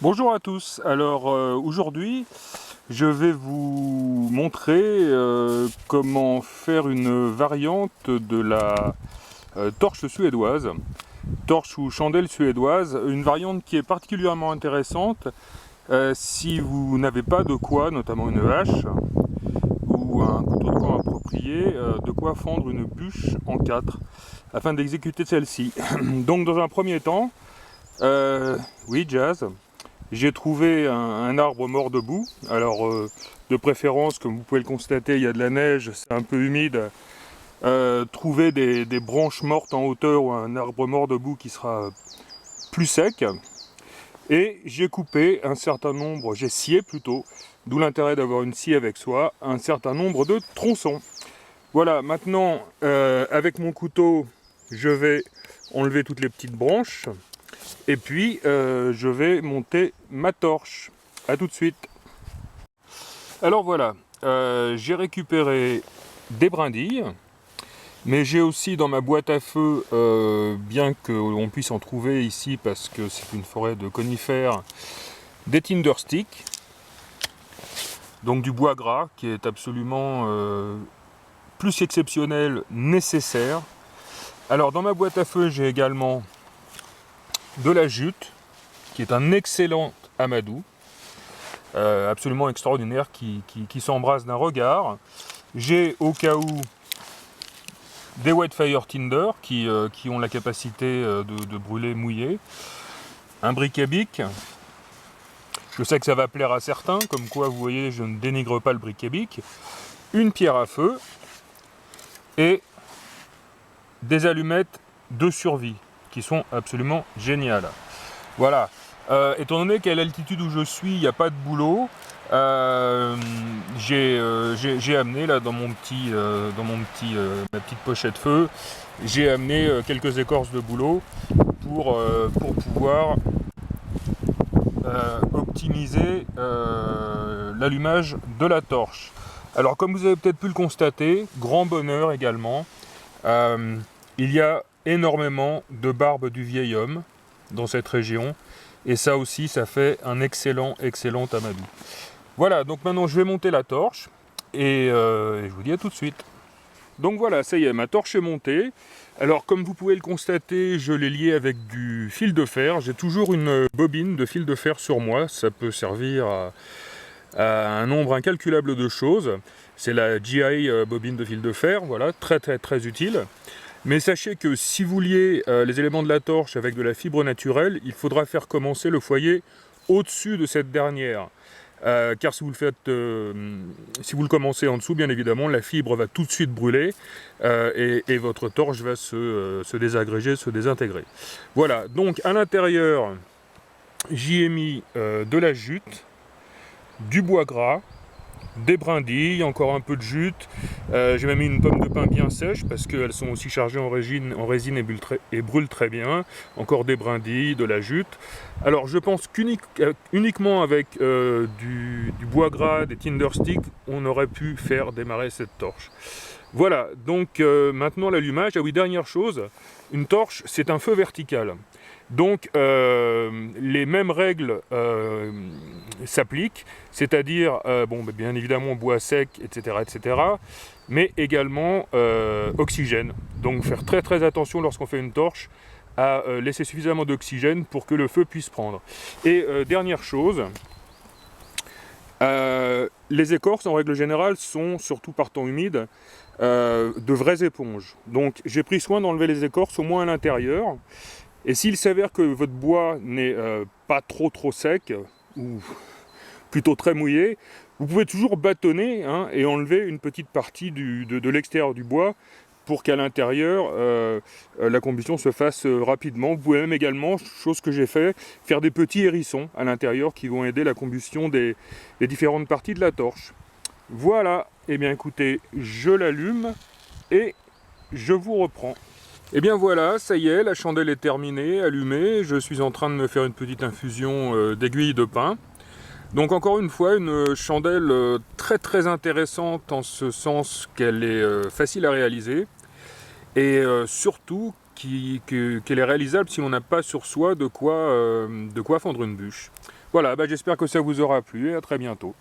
Bonjour à tous. Alors aujourd'hui, je vais vous montrer comment faire une variante de la torche suédoise, torche ou chandelle suédoise, une variante qui est particulièrement intéressante si vous n'avez pas de quoi, notamment une hache ou un couteau de camp approprié, de quoi fendre une bûche en quatre afin d'exécuter celle-ci. Donc dans un premier temps, oui Jazz. J'ai trouvé un arbre mort debout. Alors, de préférence, comme vous pouvez le constater, il y a de la neige, c'est un peu humide. Trouver des branches mortes en hauteur ou un arbre mort debout qui sera plus sec. Et j'ai coupé un certain nombre, j'ai scié plutôt, d'où l'intérêt d'avoir une scie avec soi, un certain nombre de tronçons. Voilà, maintenant, avec mon couteau, je vais enlever toutes les petites branches. Et puis, je vais monter ma torche. A tout de suite. Alors voilà, j'ai récupéré des brindilles, mais j'ai aussi dans ma boîte à feu, bien qu'on puisse en trouver ici parce que c'est une forêt de conifères, des tinder sticks, donc du bois gras qui est absolument plus qu'exceptionnel, nécessaire. Alors dans ma boîte à feu, j'ai également de la jute, qui est un excellent amadou, absolument extraordinaire, qui s'embrasse d'un regard. J'ai au cas où des Whitefire Tinder qui ont la capacité de brûler mouillé. Un briquet-bic. Je sais que ça va plaire à certains, comme quoi vous voyez je ne dénigre pas le briquet-bic. Une pierre à feu et des allumettes de survie qui sont absolument géniales. Voilà. Étant donné qu'à l'altitude où je suis, il n'y a pas de boulot, j'ai amené là dans ma petite pochette feu, j'ai amené quelques écorces de bouleau pour pouvoir optimiser l'allumage de la torche. Alors comme vous avez peut-être pu le constater, grand bonheur également, il y a énormément de barbe du vieil homme dans cette région. Et ça aussi, ça fait un excellent amadou. Voilà, donc maintenant je vais monter la torche. Et je vous dis à tout de suite. Donc voilà, ça y est, ma torche est montée. Alors comme vous pouvez le constater, je l'ai liée avec du fil de fer. J'ai toujours une bobine de fil de fer sur moi. Ça peut servir à un nombre incalculable de choses. C'est la GI bobine de fil de fer, voilà, très utile. Mais sachez que si vous liez les éléments de la torche avec de la fibre naturelle, il faudra faire commencer le foyer au-dessus de cette dernière. Car si vous le commencez en dessous, bien évidemment, la fibre va tout de suite brûler et votre torche va se désagréger, se désintégrer. Voilà, donc à l'intérieur, j'y ai mis de la jute, du bois gras, des brindilles, encore un peu de jute, j'ai même mis une pomme de pin bien sèche parce qu'elles sont aussi chargées en résine et brûlent très bien, encore des brindilles, de la jute. Alors je pense qu'uniquement avec du bois gras, des tinder sticks, on aurait pu faire démarrer cette torche. Voilà, donc maintenant l'allumage. Ah oui, dernière chose, une torche c'est un feu vertical. Donc les mêmes règles s'appliquent, c'est-à-dire, bien évidemment bois sec, etc., mais également oxygène. Donc faire très attention lorsqu'on fait une torche à laisser suffisamment d'oxygène pour que le feu puisse prendre. Et dernière chose, les écorces en règle générale sont, surtout par temps humide, de vraies éponges. Donc j'ai pris soin d'enlever les écorces au moins à l'intérieur. Et s'il s'avère que votre bois n'est pas trop sec, ou plutôt très mouillé, vous pouvez toujours bâtonner et enlever une petite partie de l'extérieur du bois pour qu'à l'intérieur, la combustion se fasse rapidement. Vous pouvez même également, chose que j'ai fait, faire des petits hérissons à l'intérieur qui vont aider la combustion des différentes parties de la torche. Voilà, et bien écoutez, je l'allume et je vous reprends. Et bien voilà, ça y est, la chandelle est terminée, allumée. Je suis en train de me faire une petite infusion d'aiguilles de pin. Donc encore une fois, une chandelle très intéressante en ce sens qu'elle est facile à réaliser. Et surtout qu'elle est réalisable si on n'a pas sur soi de quoi fendre une bûche. Voilà, bah, j'espère que ça vous aura plu et à très bientôt.